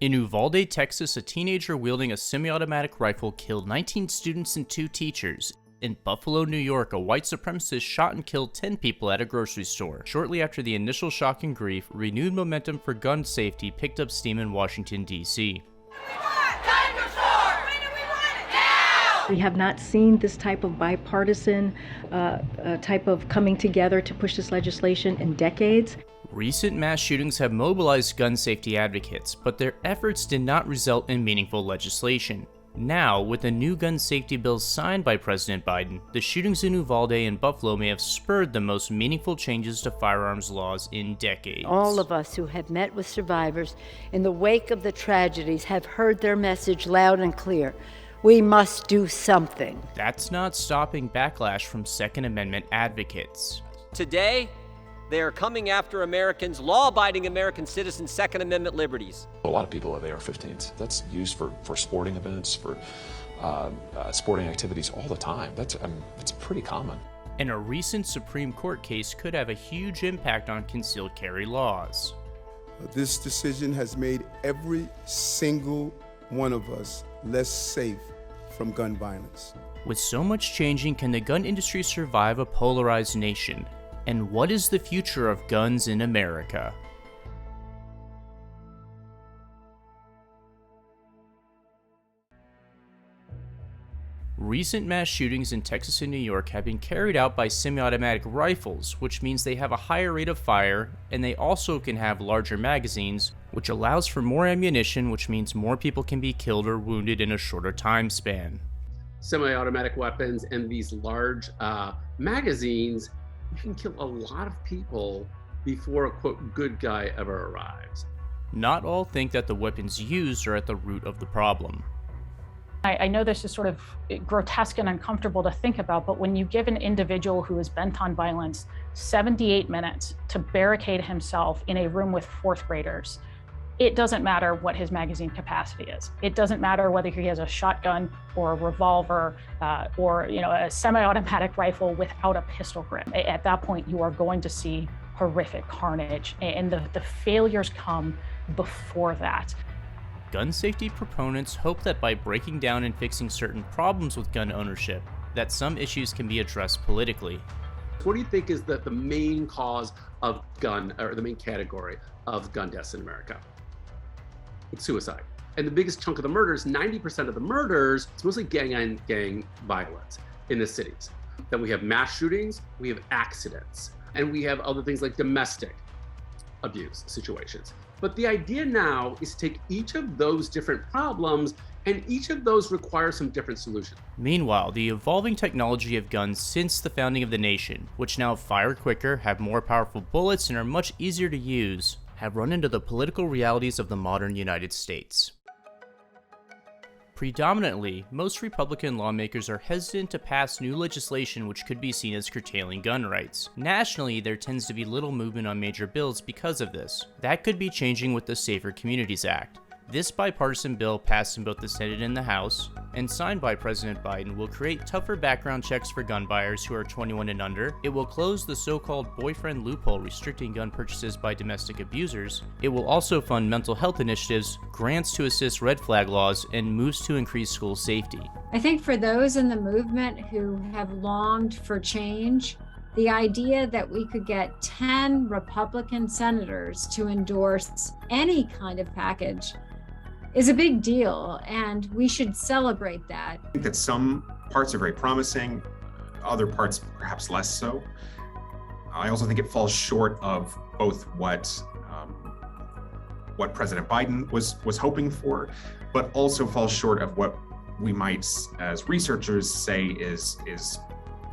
In Uvalde, Texas, a teenager wielding a semi-automatic rifle killed 19 students and 2 teachers. In Buffalo, New York, a white supremacist shot and killed 10 people at a grocery store. Shortly after the initial shock and grief, renewed momentum for gun safety picked up steam in Washington, D.C. We have not seen this type of bipartisan type of coming together to push this legislation in decades. Recent mass shootings have mobilized gun safety advocates, but their efforts did not result in meaningful legislation. Now, with the new gun safety bills signed by President Biden, the shootings in Uvalde and Buffalo may have spurred the most meaningful changes to firearms laws in decades. All of us who have met with survivors in the wake of the tragedies have heard their message loud and clear. We must do something. That's not stopping backlash from Second Amendment advocates. Today, they are coming after Americans, law-abiding American citizens' Second Amendment liberties. A lot of people have AR-15s. That's used for sporting events, for sporting activities all the time. It's pretty common. And a recent Supreme Court case could have a huge impact on concealed carry laws. This decision has made every single one of us less safe from gun violence. With so much changing, can the gun industry survive a polarized nation? And what is the future of guns in America? Recent mass shootings in Texas and New York have been carried out by semi-automatic rifles, which means they have a higher rate of fire, and they also can have larger magazines, which allows for more ammunition, which means more people can be killed or wounded in a shorter time span. Semi-automatic weapons and these large magazines, you can kill a lot of people before a quote good guy ever arrives. Not all think that the weapons used are at the root of the problem. I know this is sort of grotesque and uncomfortable to think about, but when you give an individual who is bent on violence 78 minutes to barricade himself in a room with 4th graders, it doesn't matter what his magazine capacity is. It doesn't matter whether he has a shotgun or a revolver or a semi-automatic rifle without a pistol grip. At that point, you are going to see horrific carnage, and the failures come before that. Gun safety proponents hope that by breaking down and fixing certain problems with gun ownership, that some issues can be addressed politically. What do you think is the main cause of the main category of gun deaths in America? It's suicide. And the biggest chunk of the murders, 90% of the murders, it's mostly gang violence in the cities. Then we have mass shootings, we have accidents, and we have other things like domestic abuse situations. But the idea now is to take each of those different problems, and each of those requires some different solutions. Meanwhile, the evolving technology of guns since the founding of the nation, which now fire quicker, have more powerful bullets, and are much easier to use, have run into the political realities of the modern United States. Predominantly, most Republican lawmakers are hesitant to pass new legislation which could be seen as curtailing gun rights. Nationally, there tends to be little movement on major bills because of this. That could be changing with the Safer Communities Act. This bipartisan bill passed in both the Senate and the House, and signed by President Biden, will create tougher background checks for gun buyers who are 21 and under. It will close the so-called boyfriend loophole restricting gun purchases by domestic abusers. It will also fund mental health initiatives, grants to assist red flag laws, and moves to increase school safety. I think for those in the movement who have longed for change, the idea that we could get 10 Republican senators to endorse any kind of package is a big deal, and we should celebrate that. I think that some parts are very promising, other parts perhaps less so. I also think it falls short of both what President Biden was hoping for, but also falls short of what we might, as researchers, say is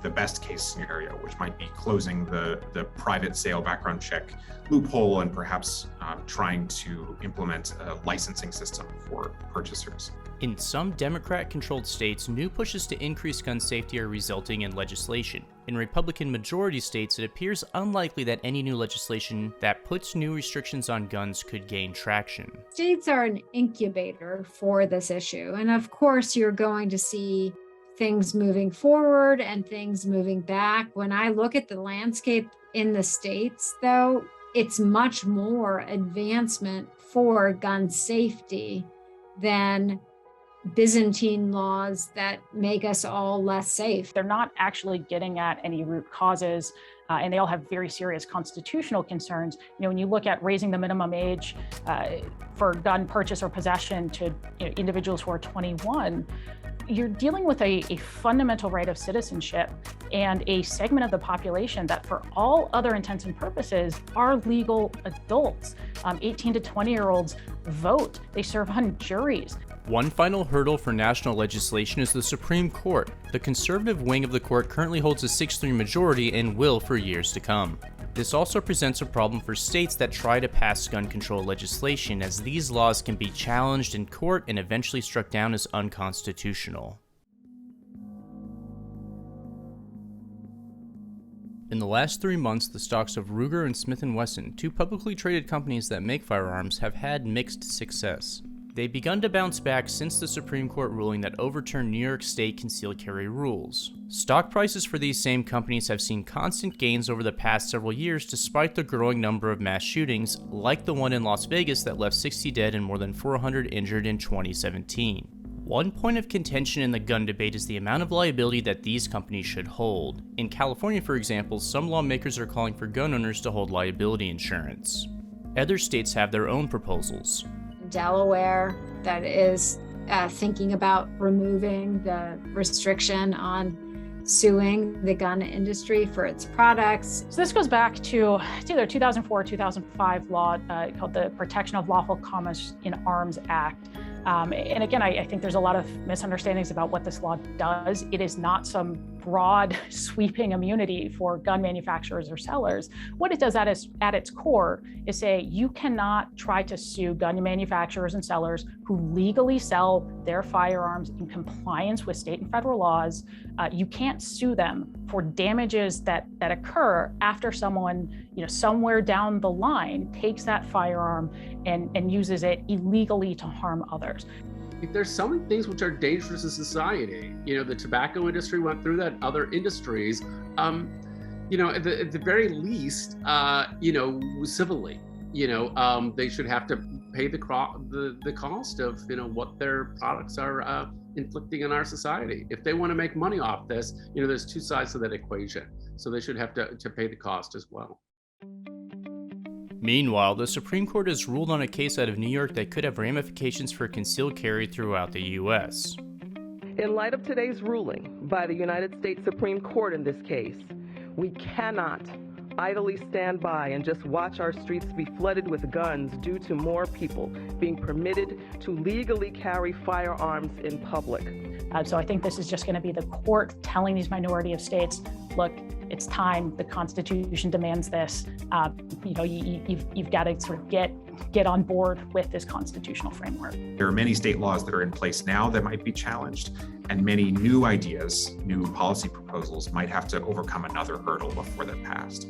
the best case scenario, which might be closing the private sale background check loophole and perhaps trying to implement a licensing system for purchasers. In some Democrat-controlled states, new pushes to increase gun safety are resulting in legislation. In Republican-majority states, it appears unlikely that any new legislation that puts new restrictions on guns could gain traction. States are an incubator for this issue, and of course you're going to see things moving forward and things moving back. When I look at the landscape in the states, though, it's much more advancement for gun safety than Byzantine laws that make us all less safe. They're not actually getting at any root causes, and they all have very serious constitutional concerns. When you look at raising the minimum age for gun purchase or possession to individuals who are 21, you're dealing with a fundamental right of citizenship and a segment of the population that, for all other intents and purposes, are legal adults. 18 to 20-year-olds vote. They serve on juries. One final hurdle for national legislation is the Supreme Court. The conservative wing of the court currently holds a 6-3 majority and will for years to come. This also presents a problem for states that try to pass gun control legislation, as these laws can be challenged in court and eventually struck down as unconstitutional. In the last 3 months, the stocks of Ruger and Smith & Wesson, two publicly traded companies that make firearms, have had mixed success. They've begun to bounce back since the Supreme Court ruling that overturned New York State concealed carry rules. Stock prices for these same companies have seen constant gains over the past several years despite the growing number of mass shootings, like the one in Las Vegas that left 60 dead and more than 400 injured in 2017. One point of contention in the gun debate is the amount of liability that these companies should hold. In California, for example, some lawmakers are calling for gun owners to hold liability insurance. Other states have their own proposals. Delaware that is thinking about removing the restriction on suing the gun industry for its products. So this goes back to, it's either 2004 or 2005 law called the Protection of Lawful Commerce in Arms Act. And again, I think there's a lot of misunderstandings about what this law does. It is not some broad, sweeping immunity for gun manufacturers or sellers. What it does at its core is say you cannot try to sue gun manufacturers and sellers who legally sell their firearms in compliance with state and federal laws. You can't sue them for damages that occur after someone, somewhere down the line takes that firearm and uses it illegally to harm others. There's so many things which are dangerous in society. The tobacco industry went through that, other industries, at the very least, civilly, they should have to pay the cost of, what their products are inflicting on our society. If they want to make money off this, there's two sides to that equation. So they should have to pay the cost as well. Meanwhile, the Supreme Court has ruled on a case out of New York that could have ramifications for concealed carry throughout the U.S. In light of today's ruling by the United States Supreme Court in this case, we cannot idly stand by and just watch our streets be flooded with guns due to more people being permitted to legally carry firearms in public. So I think this is just going to be the court telling these minority of states, look, it's time. The Constitution demands this. You've got to sort of get on board with this constitutional framework. There are many state laws that are in place now that might be challenged, and many new ideas, new policy proposals might have to overcome another hurdle before they're passed.